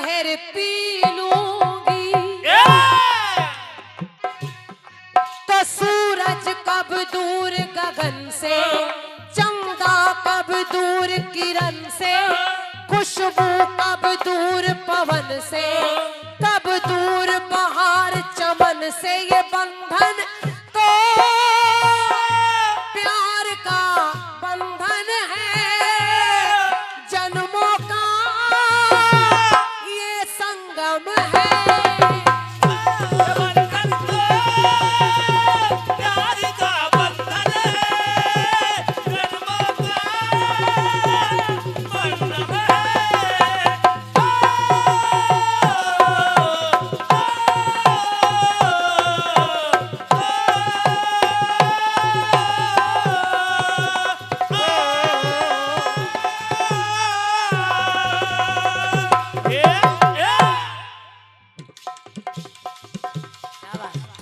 जहर पी लूंगी तो सूरज कब दूर गगन से, चंदा कब दूर किरण से, खुशबू कब दूर पवन से, कब दूर बहार चमन से। ये बंधन तो प्यार का बंधन है, जन्मों का ये संगम है।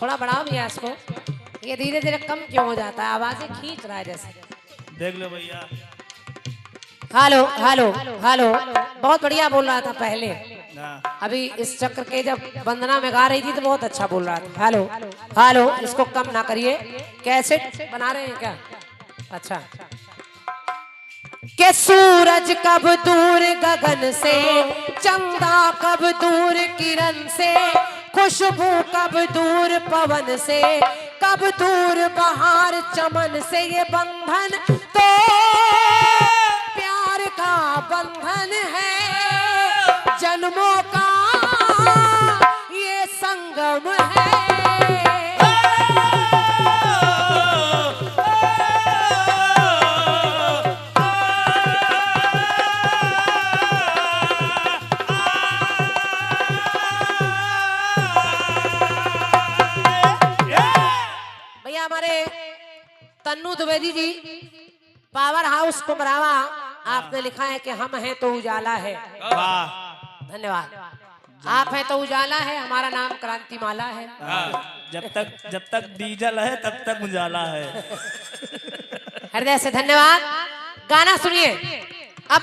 थोड़ा बढ़ाओ भैया इसको, ये धीरे धीरे कम क्यों हो जाता है, आवाजें खींच रहा है जैसे। देख लो भैया। हेलो हेलो हेलो, बहुत बढ़िया बोल रहा था पहले, अभी इस चक्र के जब वंदना में गा रही थी तो बहुत अच्छा बोल रहा था। हेलो हेलो, इसको कम ना करिए। कैसेट बना रहे हैं क्या? अच्छा। के सूरज कब दूर गगन से, चंदा कब दूर किरण से, खुशबू कब दूर पवन से, कब दूर बहार चमन से। ये बंधन तो प्यार का बंधन है, जन्मों का ये संगम है। हमारे तन्नू द्विवेदी जी, पावर हाउस कुमरावा, आपने लिखा है कि हम हैं तो उजाला है। धन्यवाद। आप हैं तो उजाला है, हमारा नाम क्रांतिमाला है। जब तक डीजल है तब तक उजाला है। हृदय से धन्यवाद। गाना सुनिए। अब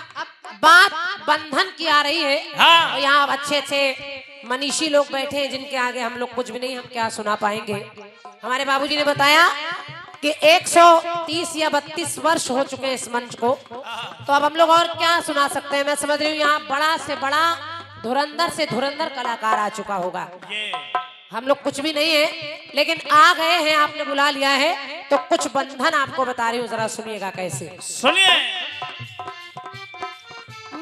बात बंधन की आ रही है। और यहाँ अच्छे अच्छे मनीषी लोग बैठे हैं जिनके आगे हम लोग कुछ भी नहीं, हम क्या सुना पाएंगे। हमारे बाबूजी ने बताया कि 130 या 32 वर्ष हो चुके हैं इस मंच को, तो अब हम लोग और क्या सुना सकते हैं। मैं समझ रही हूँ यहाँ बड़ा से बड़ा, धुरंधर से धुरंधर कलाकार आ चुका होगा। हम लोग कुछ भी नहीं है, लेकिन आ गए हैं, आपने बुला लिया है तो कुछ बंधन आपको बता रही हूँ, जरा सुनिएगा कैसे। सुनिए।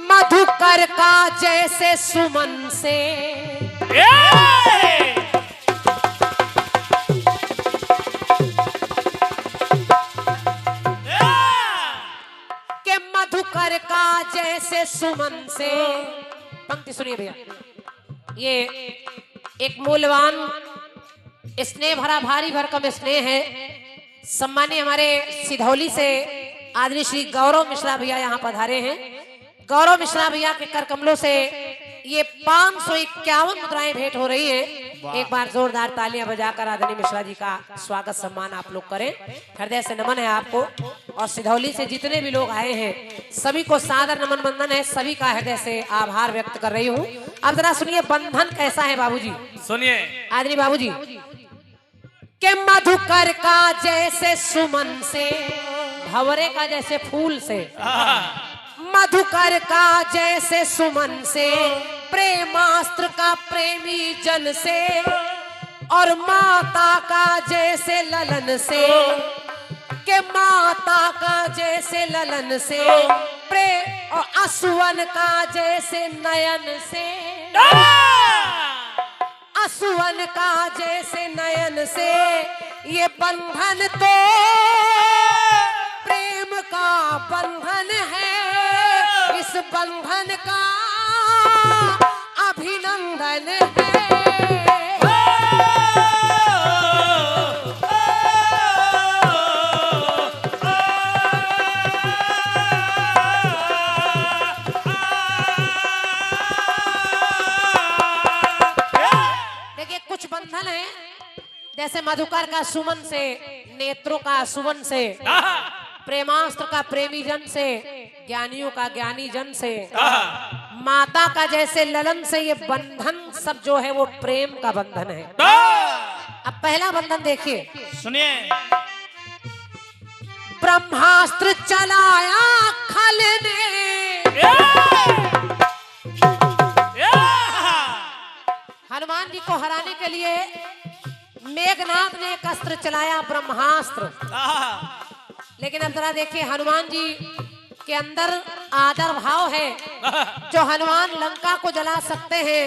मधुकर का जैसे सुमन से, मधुकर का जैसे सुमन से। पंक्ति सुनिए भैया, ये एक मूल्यवान स्नेह भरा भारी भरकम स्नेह है। सम्मानीय हमारे सिधौली से आदरणीय श्री गौरव मिश्रा भैया यहाँ पधारे हैं। गौरव मिश्रा भैया के कर कमलों से ये 551 मुद्राएं भेंट हो रही हैं। एक बार जोरदार तालियां बजाकर आदरणीय मिश्रा जी का स्वागत सम्मान आप लोग करें। हृदय से नमन है आपको, और सिधौली से जितने भी लोग आए हैं सभी को सादर नमन बंधन है, सभी का हृदय से आभार व्यक्त कर रही हूँ। अब जरा सुनिए बंधन कैसा है बाबूजी। सुनिए आदरणीय बाबूजी। के मधुकर का जैसे सुमन से, भंवरे का जैसे फूल से, मधुकर का जैसे सुमन से, प्रेमास्त्र का प्रेमी जन से, और माता का जैसे ललन से, के माता का जैसे ललन से, और असुवन का जैसे नयन से, असुवन का जैसे नयन से। ये बंधन तो प्रेम का बंधन है, इस बंधन का अभिनंदन है। देखिए कुछ बंधन है, जैसे मधुकर का सुमन से, नेत्रों का सुमन से, प्रेमास्त्र का प्रेमी जन से, ज्ञानियों का ज्ञानी जन से, माता का जैसे ललन से ये बंधन सब जो है वो प्रेम का बंधन है। अब पहला बंधन देखिए, सुनिए। ब्रह्मास्त्र चलाया खल ने, हनुमान जी को हराने के लिए मेघनाथ ने एक अस्त्र चलाया, ब्रह्मास्त्र। लेकिन अब जरा देखिए, हनुमान जी के अंदर आदर भाव है। जो हनुमान लंका को जला सकते हैं,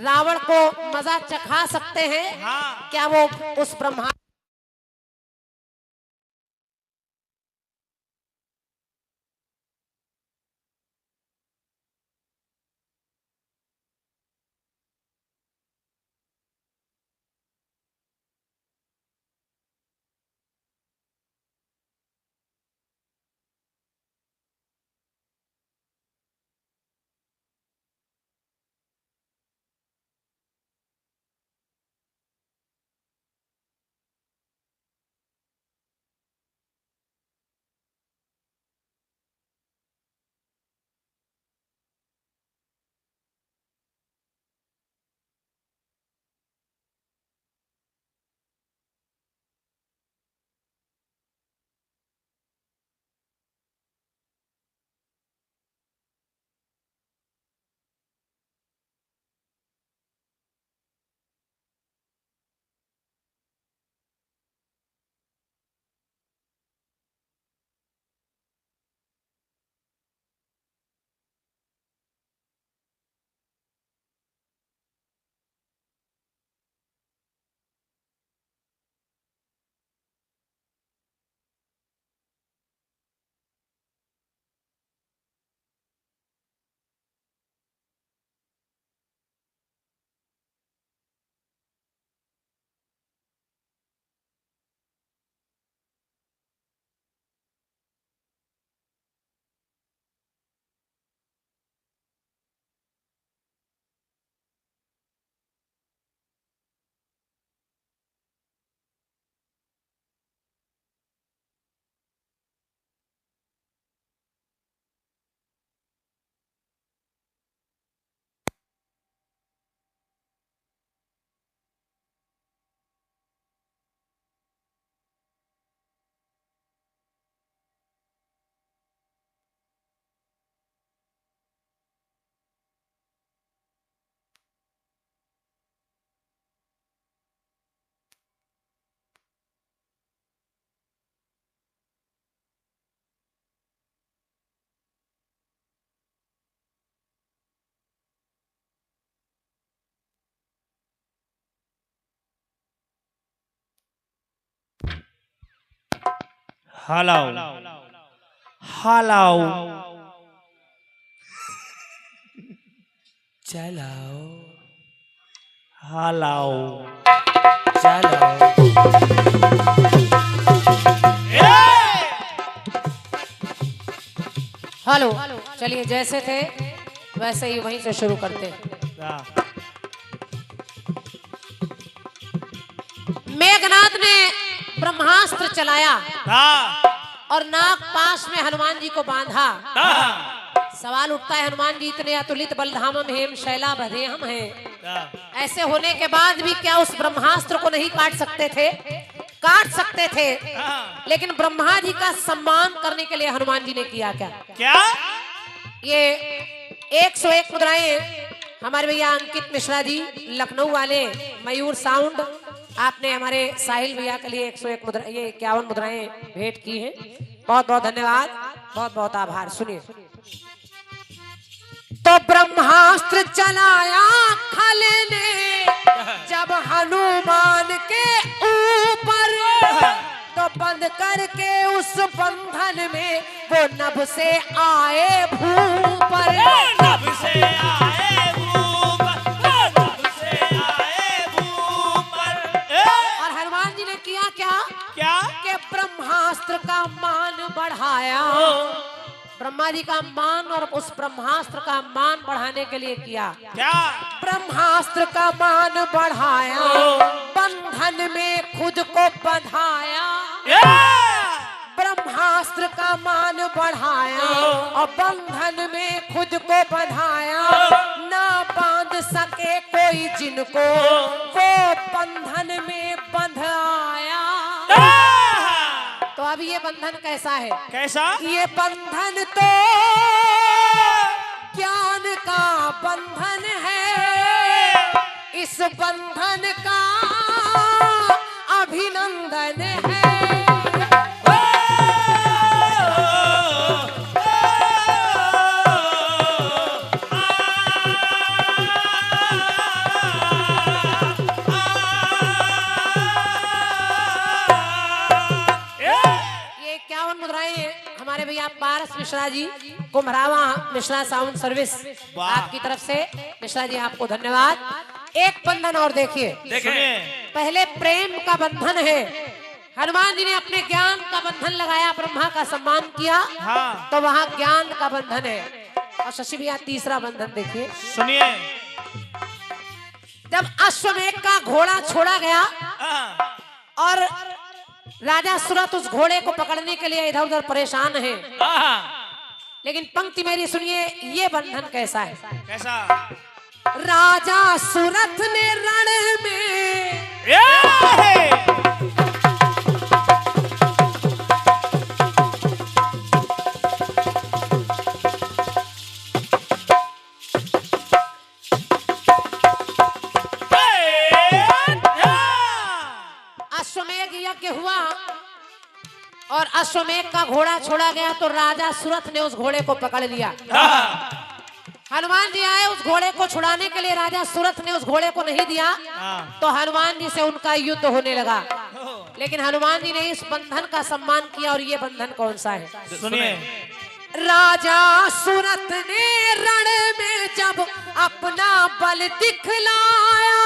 रावण को मजा चखा सकते हैं, हाँ। क्या वो उस ब्रह्मा हलाओ हलाओ चलाओ हलाओ चलाओ। हेलो, चलिए जैसे थे वैसे ही वहीं से शुरू करते हैं। मेघनाथ ने ब्रह्मास्त्र चलाया और नाग पाश में हनुमान जी को बांधा। सवाल उठता है, हनुमान जी इतने अतुलित बलधामम हेम शैला बधेहम हैं, ऐसे होने के बाद भी क्या उस ब्रह्मास्त्र को नहीं काट सकते थे? काट सकते थे, लेकिन ब्रह्मा जी का सम्मान करने के लिए हनुमान जी ने किया क्या? क्या? ये 101 मुद्राएं हमारे भैया अंकित मिश्रा जी लखनऊ वाले मयूर साउंड, आपने हमारे साहिल भैया के लिए 101 मुद्रा, ये 51 मुद्राएं भेंट की हैं। बहुत बहुत धन्यवाद, बहुत बहुत आभार। सुनिए। तो ब्रह्मास्त्र चलाया खल ने जब हनुमान के ऊपर, तो बंद करके उस बंधन में वो नभ से आए भूपर। नभ से आए भूपर, नभ से आए भूपर। और हनुमान जी ने किया क्या? क्या? कि ब्रह्मास्त्र का मान बढ़ाया। ब्रह्मा जी का मान और उस ब्रह्मास्त्र का मान बढ़ाने के लिए किया क्या? ब्रह्मास्त्र का मान बढ़ाया, बंधन में खुद को बंधाया। ब्रह्मास्त्र का मान बढ़ाया और बंधन में खुद को बंधाया, ना बांध सके कोई जिनको वो बंधन में बंध आया। तो अब ये बंधन कैसा है? कैसा? ये बंधन तो ज्ञान का बंधन है, इस बंधन का अभिनंदन है। ये 51 मुद्राएं हमारे भैया पारस मिश्रा जी, कुम्हरावा मिश्रा साउंड सर्विस, आपकी तरफ से मिश्रा जी आपको धन्यवाद। एक बंधन और देखिए, पहले प्रेम का बंधन है, हनुमान जी ने अपने ज्ञान का बंधन लगाया, ब्रह्मा का सम्मान किया। हाँ। तो वहाँ ज्ञान का बंधन है। और शशि भैया तीसरा बंधन देखिए, सुनिए। जब अश्वमेध का घोड़ा छोड़ा गया और राजा सुरथ उस घोड़े को पकड़ने के लिए इधर उधर परेशान है, लेकिन पंक्ति मेरी सुनिए, ये बंधन कैसा है? कैसा? राजा सुरथ ने रण में अश्वमेध यज्ञ हुआ और अश्वमेध का घोड़ा छोड़ा गया, तो राजा सुरथ ने उस घोड़े को पकड़ लिया। हनुमान जी आए उस घोड़े को छुड़ाने के लिए, राजा सुरथ ने उस घोड़े को नहीं दिया, तो हनुमान जी से उनका युद्ध होने लगा। लेकिन हनुमान जी ने इस बंधन का सम्मान किया। और ये बंधन कौन सा है? सुनिए। राजा सुरथ ने रण में जब अपना बल दिखलाया,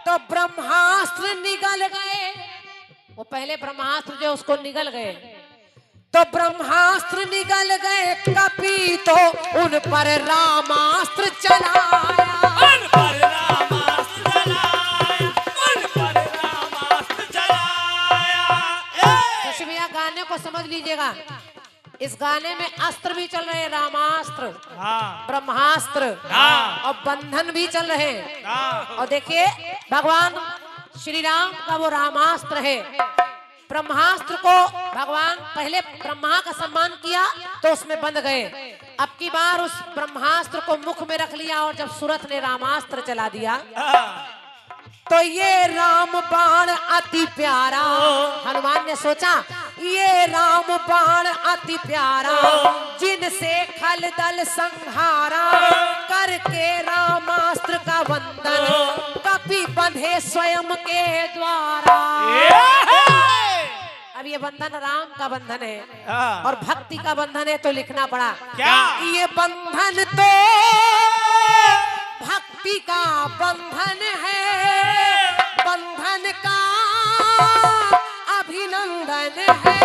तो ब्रह्मास्त्र निगल गए। वो पहले ब्रह्मास्त्र जो उसको निगल गए, तो ब्रह्मास्त्र निगल गए, कपि तो उन पर रामास्त्र चलाया। उन पर रामास्त्र चलाया, उन पर रामास्त्र चलाया। शशि भैया गाने को समझ लीजिएगा, इस गाने में अस्त्र भी चल रहे हैं, रामास्त्र, हाँ। ब्रह्मास्त्र, हाँ। और बंधन भी चल रहे हैं। हाँ। और देखिए भगवान श्री राम का वो रामास्त्र है। ब्रह्मास्त्र को भगवान पहले ब्रह्मा का सम्मान किया तो उसमें बंध गए, अब की बार उस ब्रह्मास्त्र को मुख में रख लिया, और जब सुरथ ने रामास्त्र चला दिया, तो ये राम बाण अति प्यारा। हनुमान ने सोचा ये राम बाण अति प्यारा, जिनसे खल दल संहारा, करके रामास्त्र का वंदन, कपि बंधे स्वयं के द्वारा। अब ये बंधन राम का बंधन है और भक्ति का बंधन है, तो लिखना पड़ा क्या? ये बंधन तो भक्ति का बंधन है, बंधन का अभिनंदन है।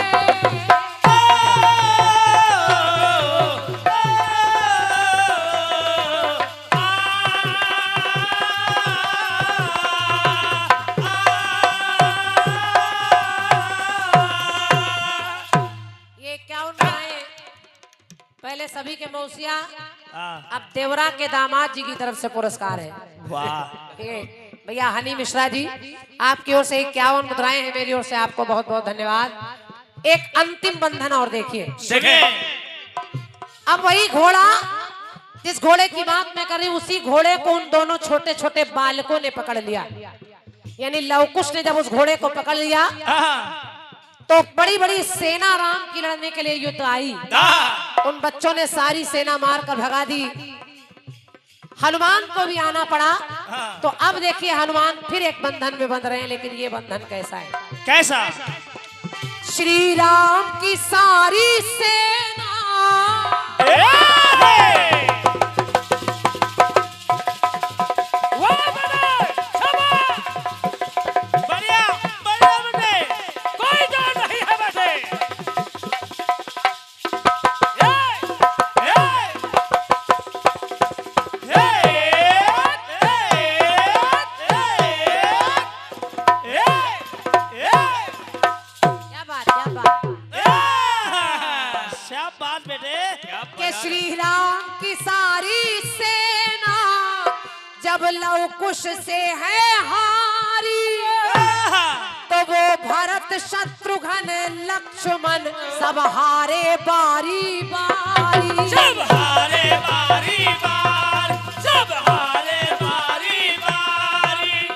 ये क्या उन रहा है? पहले सभी के मौसिया, अब देवरा के दामाद जी की तरफ से पुरस्कार है। वाह। ये भैया हनी मिश्रा जी, आपकी ओर से 51 मुद्राएं हैं, मेरी ओर से आपको बहुत बहुत धन्यवाद। एक अंतिम बंधन और देखिए। अब वही घोड़ा, जिस घोड़े की बात मैं कर रही हूँ, उसी घोड़े को उन दोनों छोटे छोटे बालकों ने पकड़ लिया। यानी लवकुश ने जब उस घोड़े को पकड़ लिया, तो बड़ी बड़ी सेना राम की लड़ने के लिए युद्ध आई। उन बच्चों ने सारी सेना मारकर भगा दी, हनुमान को भी आना पड़ा। तो अब देखिए हनुमान फिर एक बंधन में बंध रहे हैं, लेकिन ये बंधन कैसा है? कैसा? श्री राम की सारी सेना क्या बात जब लव कुश से है हारी तो वो भरत शत्रुघ्न लक्ष्मण सब हारे बारी बारी। सब हारे बारी बार, सब हारे बारी बारी।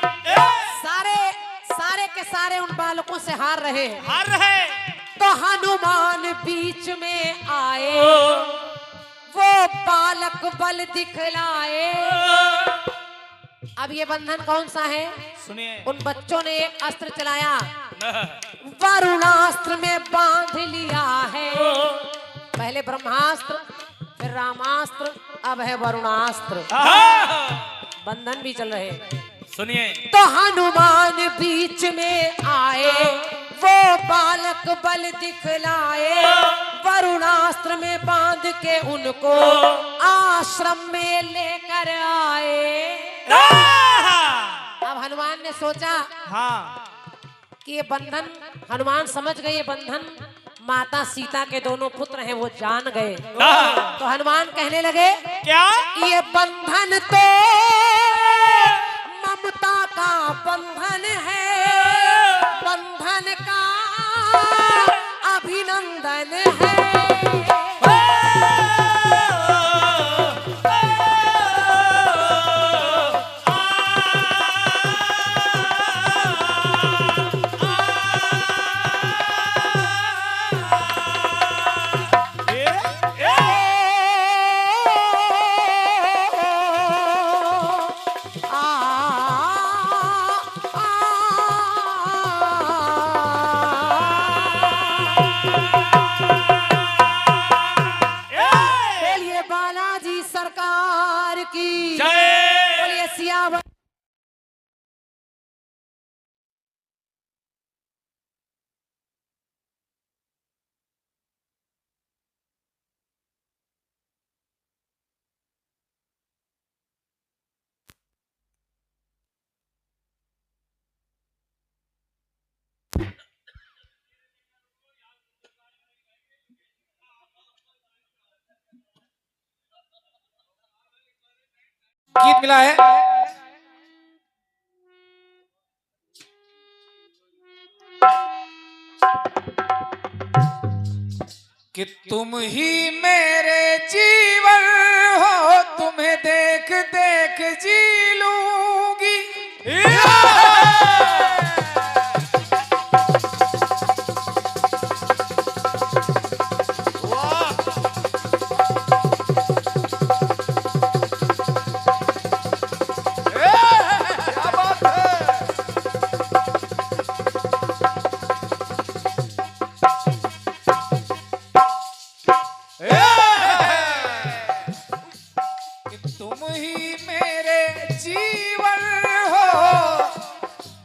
सारे के सारे उन बालकों से हार रहे हैं। हार रहे। तो हनुमान बीच में आए, वो बालक बल दिखलाए। अब ये बंधन कौन सा है? सुनिए। उन बच्चों ने एक अस्त्र चलाया, वरुणास्त्र में बांध लिया है। पहले ब्रह्मास्त्र, फिर रामास्त्र, अब है वरुणास्त्र। बंधन भी चल रहे। सुनिए। तो हनुमान बीच में आए, वो बालक बल दिखलाए। वरुणास्त्र में बांध के उनको आश्रम में लेकर आए। अब हनुमान ने सोचा हाँ कि ये बंधन, हनुमान समझ गए ये बंधन माता सीता के दोनों पुत्र हैं, वो जान गए। तो हनुमान कहने लगे क्या? ये बंधन तो ममता का बंधन है, बंधन का अभिनंदन है। सरकार की जय। बोलिए सियावर। गीत मिला है। कि तुम ही मेरे जीवन हो, तुम्हें देख देख जी लूंगी। तुम ही मेरे जीवन हो,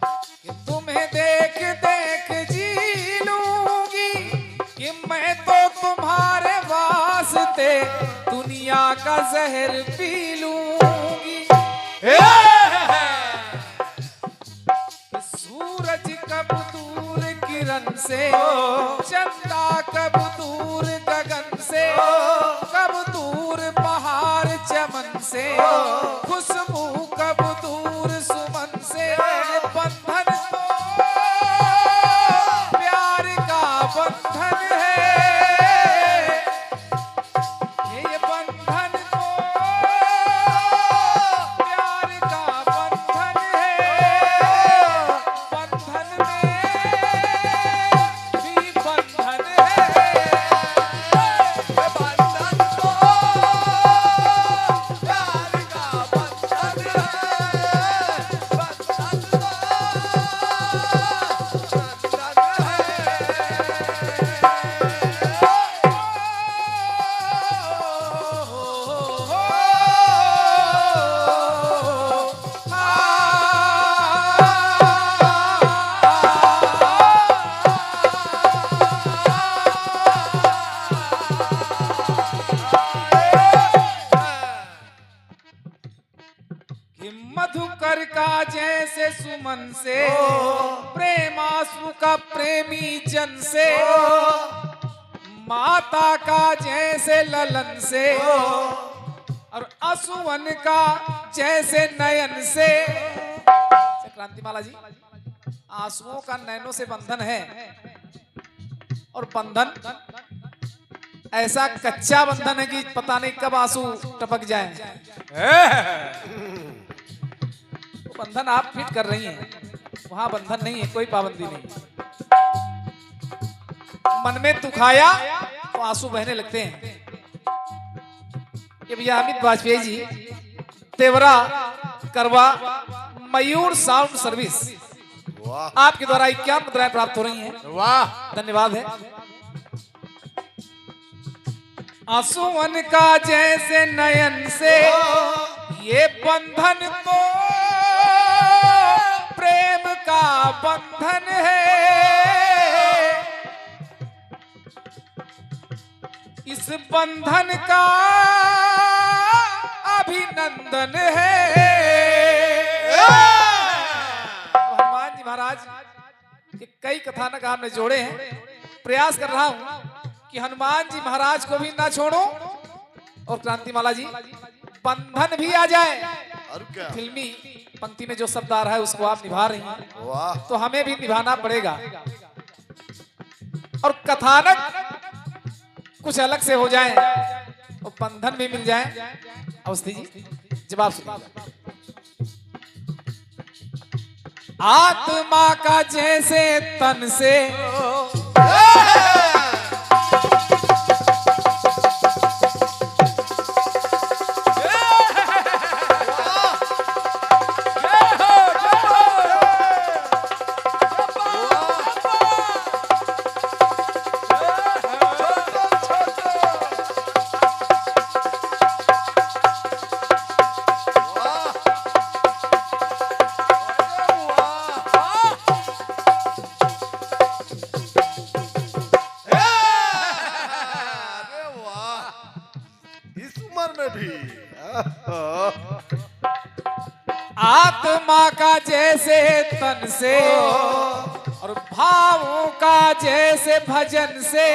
कि तुम्हें देख देख जी लूंगी। कि मैं तो तुम्हारे वास्ते दुनिया का जहर पी लूंगी। सूरज कब दूर किरण से, चंदा कब दूर गगन से, कब दूर पहाड़ चमन से, खुशबू कब दूर सुमन से। बंधन तो प्यार का बंधन है, ये बंधन तो प्यार का बंधन है। बंधन में भी बंधन है, बंधन तो प्यार का बंधन है, बंधन तो मधुकर का जैसे सुमन से, प्रेमाश्रु का प्रेमी जन से, माता का जैसे ललन से, और असुवन का जैसे नयन से क्रांतिमाला जी, आंसुओं का नैनों से बंधन है, और बंधन ऐसा कच्चा बंधन है कि पता नहीं कब आंसू टपक जाए। तो बंधन आप फिट कर रही हैं, वहां बंधन नहीं है, कोई पाबंदी नहीं। मन में दुखाया तो आंसू बहने लगते हैं। ये भैया अमित वाजपेयी जी, तेवरा करवा मयूर साउंड सर्विस, आपके द्वारा 51 मुद्राएं प्राप्त हो रही हैं। वाह, धन्यवाद है। आंसुअन का जैसे नयन से ये बंधन तो प्रेम का बंधन है, इस बंधन का अभिनंदन है। हनुमान जी महाराज के कई कथानक आपने जोड़े हैं, प्रयास कर रहा हूं कि हनुमान जी महाराज को भी ना छोड़ो और क्रांतिमाला जी बंधन भी आ जाए। और क्या? फिल्मी पंक्ति में जो शब्द आ रहा है उसको आप निभा रही हैं, वाह, तो हमें भी निभाना पड़ेगा और कथानक कुछ अलग से हो जाए और बंधन भी मिल जाए। अवस्थी जी जवाब सुनिए। आत्मा का जैसे तन से आत्मा का जैसे तन से और भावों का जैसे भजन से,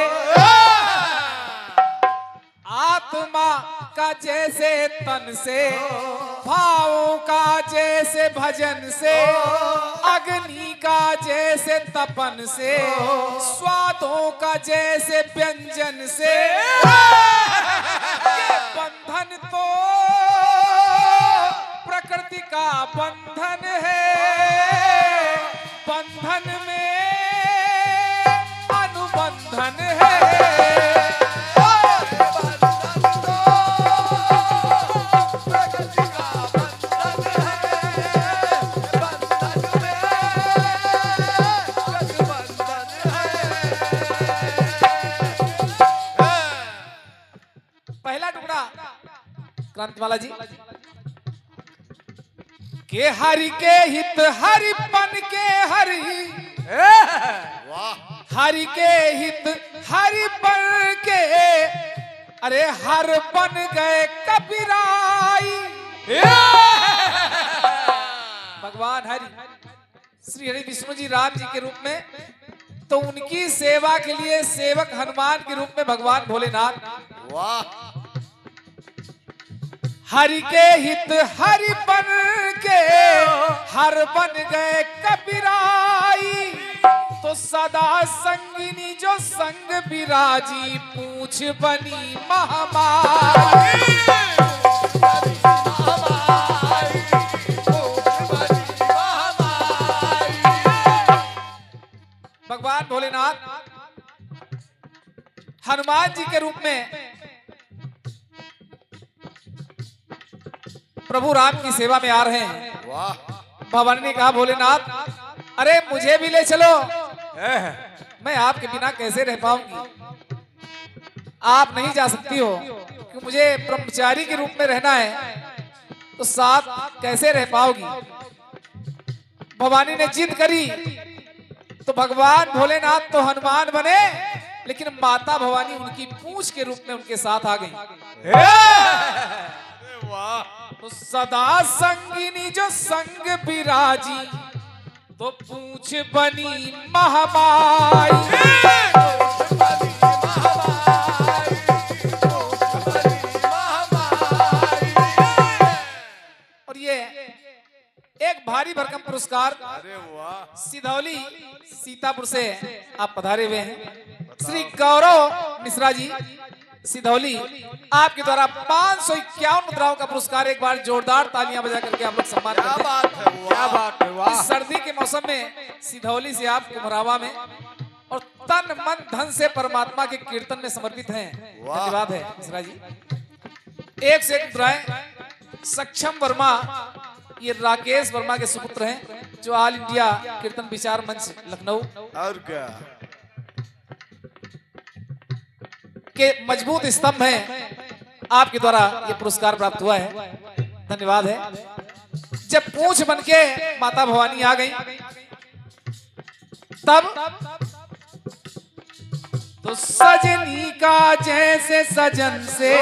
आत्मा का जैसे तन से, भावों का जैसे भजन से, अग्नि का जैसे तपन से, स्वादों का जैसे व्यंजन से, ये बंधन तो प्रकृति का बंधन है, बंधन में अनुबंधन है। पहला टुकड़ा क्रांतिमाला जी के हरि के हित हरिपन के हरि, हरि के हित हरिपन के, अरे हर बन गए कबीराई। भगवान हरि श्री हरि विष्णु जी राम जी के रूप में, तो उनकी सेवा के लिए सेवक हनुमान के रूप में भगवान भोलेनाथ। वाह, हरि के हित हरि बन के हर बन गए कबीराई, तो सदा संगिनी जो संग विराजी, पूछ बनी महामारी। भगवान भोलेनाथ हनुमान जी के रूप में प्रभु राम की सेवा में आ रहे हैं। वाह। भवानी ने कहा भोलेनाथ अरे मुझे भी ले चलो, मैं आपके बिना कैसे रह पाऊंगी, आप नहीं जा सकती हो क्योंकि मुझे ब्रह्मचारी के रूप में रहना है, तो साथ कैसे रह पाओगी। भवानी ने जिद करी तो भगवान भोलेनाथ तो हनुमान बने, लेकिन माता भवानी उनकी पूंछ के रूप में उनके साथ आ गई। वाह। तो सदा संगिनी जो संग विराजी, तो पूछ बनी महामाई। भारी भरकम पुरस्कार अरे वाह, सिधौली सीतापुर से आप पधारे हुए हैं श्री गौरव मिश्रा जी सिधौली, आपके द्वारा 551 मुद्राओं का पुरस्कार। एक बार जोरदार तालियां बजा करके आप लोग सम्मान क्या करते हैं। बात है, क्या बात है, वाह। इस सर्दी के मौसम में सिधौली से आप कुमरावा में और तन मन धन से परमात्मा के कीर्तन में समर्पित हैं। वाह। धन्यवाद है मिश्रा जी। एक से एक मुद्राएं। सक्षम वर्मा, ये राकेश वर्मा के सुपुत्र हैं जो ऑल इंडिया कीर्तन विचार मंच लखनऊ और क्या, के मजबूत स्तंभ हैं। आपके द्वारा ये पुरस्कार प्राप्त हुआ है, धन्यवाद है। जब पूछ बनके माता भवानी आ गई तब तो सजनी का जैसे सजन से,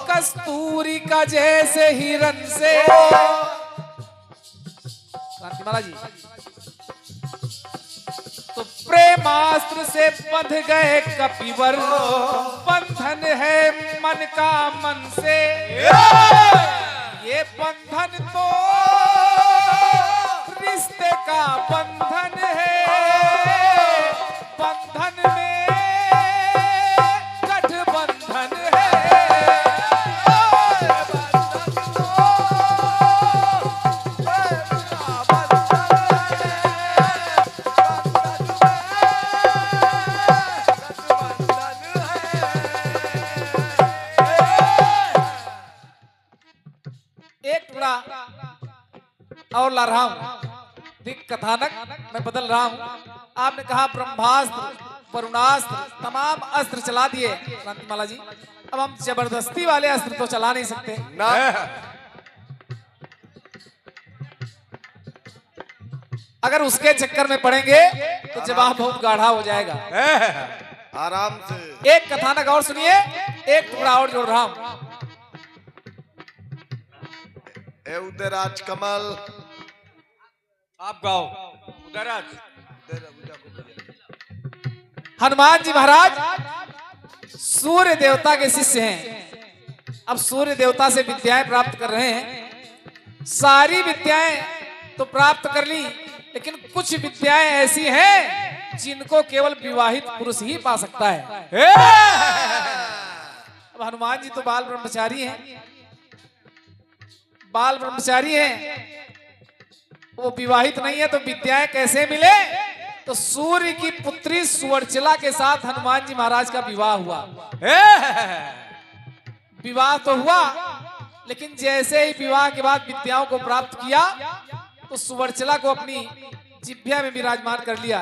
कस्तूरी का जैसे हिरन से। क्रांतिमाला जी, तो प्रेमास्त्र से बंध गए कपिवर, बंधन है मन का मन से। ये बंधन तो रिश्ते का बंधन है, बंधन में गठबंधन है। एक टुकड़ा और ला रहा हूं, दिक कथानक मैं बदल रहा हूं। आपने कहा ब्रह्मास्त्र वरुणास्त्र तमाम अस्त्र चला दिए क्रांतिमाला जी, अब हम जबरदस्ती वाले अस्त्र तो चला नहीं सकते। ना अगर उसके चक्कर में पड़ेंगे तो जवाब बहुत गाढ़ा हो जाएगा। आराम से। एक कथानक और सुनिए, एक टुकड़ा और जोड़ रहा हूं। ए उदयराज कमल, आप गाओ उदयराज। हनुमान जी महाराज सूर्य देवता के शिष्य हैं। अब सूर्य देवता से विद्याएं प्राप्त कर रहे हैं। सारी विद्याएं तो प्राप्त कर ली, लेकिन कुछ विद्याएं ऐसी हैं जिनको केवल विवाहित पुरुष ही पा सकता है। अब हनुमान जी तो बाल ब्रह्मचारी हैं, बाल ब्रह्मचारी हैं, वो विवाहित नहीं है, तो विद्याएं कैसे मिले? तो सूर्य की पुत्री सुवर्चला के साथ हनुमान जी महाराज का विवाह हुआ। विवाह तो हुआ, लेकिन जैसे ही विवाह के बाद विद्याओं को प्राप्त किया तो सुवर्चला को अपनी जिह्वा में विराजमान कर लिया।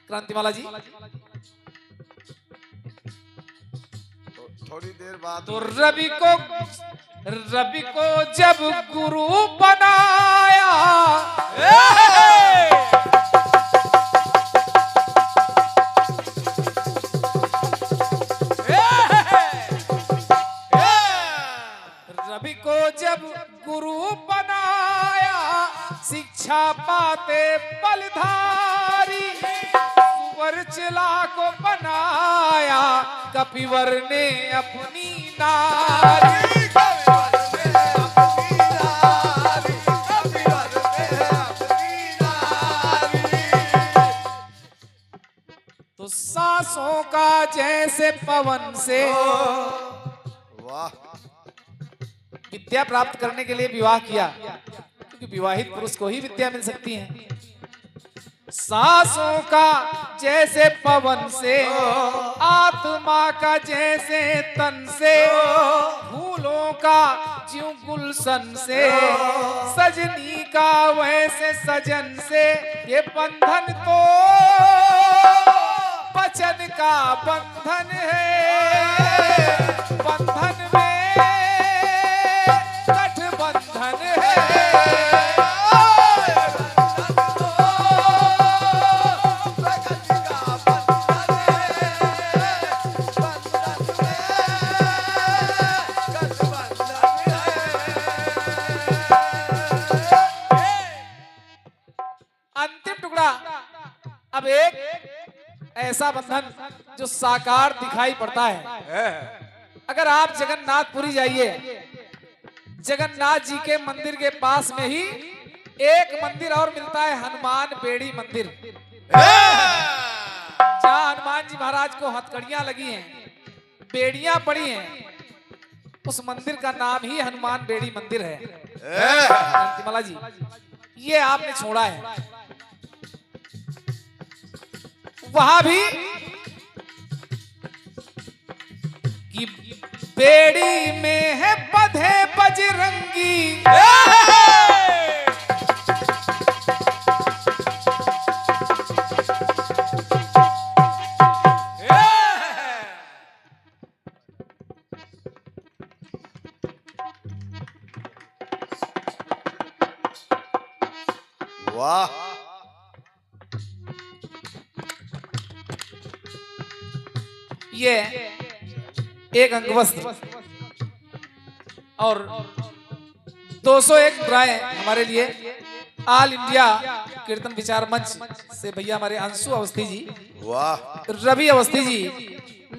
क्रांतिमाला जी, थोड़ी देर बाद तो रवि को जब गुरु बनाया, रवि को जब गुरु बनाया, शिक्षा पाते बलधारी। सुवर्चला को बनाया कपिवर ने अपनी नारी। तो सांसों का जैसे पवन से, वाह, विद्या प्राप्त करने के लिए विवाह किया, क्योंकि विवाहित पुरुष को ही विद्या मिल सकती है। सांसों का जैसे पवन से, आत्मा का जैसे तन से, फूलों का ज्यों गुलशन से, सजनी का वैसे सजन से। ये बंधन तो वचन का बंधन है, बंधन में गठबंधन है। अंतिम टुकड़ा, अब एक ऐसा बंधन जो साकार दिखाई पड़ता है। अगर आप जगन्नाथपुरी जाइए, जगन्नाथ जी के मंदिर के पास में ही एक मंदिर और मिलता है, हनुमान बेड़ी मंदिर, जहाँ हनुमान जी महाराज को हथकड़ियां लगी हैं, बेड़ियां पड़ी हैं। उस मंदिर का नाम ही हनुमान बेड़ी मंदिर है। कांतिमाला जी, ये आपने छोड़ा है। वहां भी कि बेड़ी में है बंधे बजरंगी, वाह। ये एक अंगवस्त्र और 201 मुद्राएं हमारे लिए ऑल इंडिया कीर्तन विचार मंच से भैया हमारे अंशु अवस्थी जी, वाह। रवि अवस्थी जी,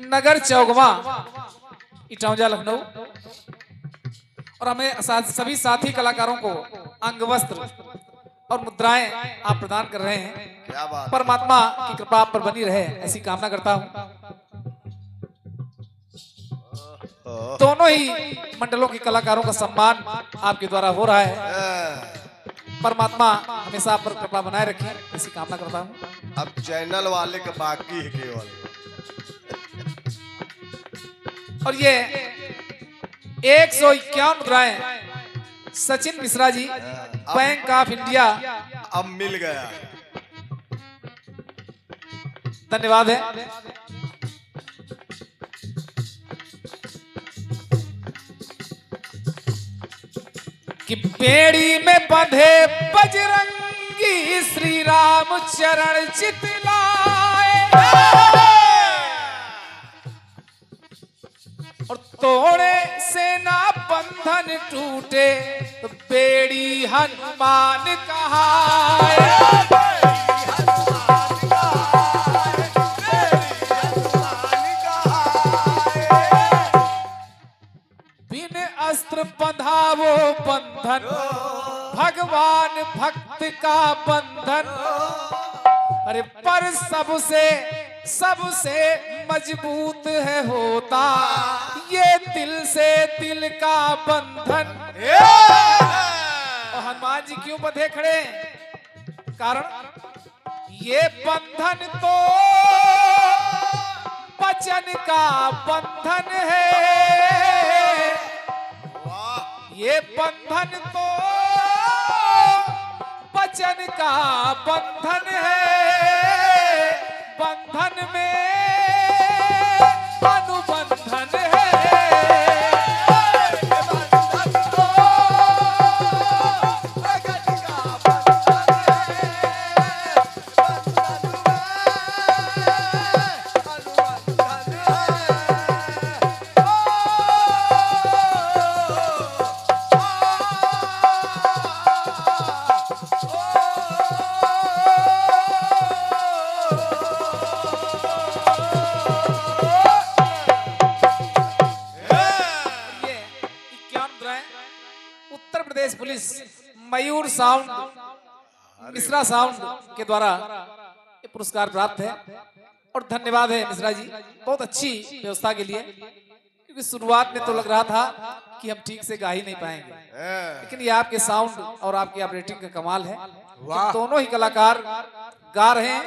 नगर चौगवा, इटौंजा, लखनऊ, और हमें सभी साथी कलाकारों को अंगवस्त्र और मुद्राएं आप प्रदान कर रहे हैं। क्या बात। परमात्मा की कृपा आप पर बनी रहे, ऐसी कामना करता हूं। दोनों ही मंडलों के कलाकारों का सम्मान आपके द्वारा हो रहा है। परमात्मा हमेशा आप पर कृपा बनाए रखे, ऐसी कामना करता हूं। अब चैनल वाले का बाकी है केवल। और ये 151 मुद्राएं Sachin Mishra ji, bank of India, अब मिल गया। धन्यवाद है। कि बेड़ी में बंधे बजरंगी, श्री राम चरण चितलाए, और तोड़े से ना बंधन टूटे, तो बेड़ी हनुमान कहाए। बिन अस्त्र बंधावो बंधन, भगवान भक्त का बंधन, अरे पर सबसे मजबूत है होता, ये दिल से दिल का बंधन। और हनुमान जी क्यों बंधे खड़े हैं? कारण ये बंधन तो वचन का बंधन है, ये बंधन तो वचन का बंधन है, बंधन में अनुबंधन है। उत्तर प्रदेश पुलिस मयूर साउंड, मिश्रा साउंड के द्वारा ये पुरस्कार प्राप्त है। और धन्यवाद है मिश्रा जी, बहुत अच्छी व्यवस्था के लिए, क्योंकि शुरुआत में तो लग रहा था कि हम ठीक से गा ही नहीं पाएंगे, लेकिन ये आपके साउंड और आपकी ऑपरेटिंग का कमाल है। दोनों ही कलाकार गा रहे हैं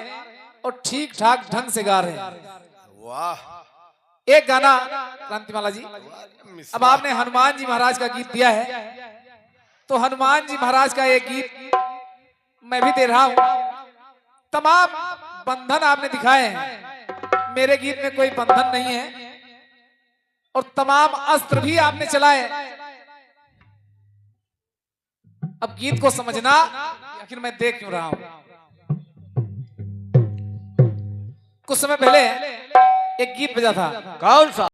और ठीक ठाक ढंग से गा रहे हैं। वाह। एक गाना क्रांतिमाला जी, अब आपने हनुमान जी महाराज का गीत दिया है, तो हनुमान जी महाराज का एक गीत मैं भी दे रहा हूं। तमाम बंधन आपने दिखाए हैं, मेरे गीत में कोई बंधन नहीं है, और तमाम अस्त्र भी आपने चलाए। अब गीत को समझना, आखिर मैं देख क्यों रहा हूं। कुछ समय पहले एक गीत बजा था, कौन सा?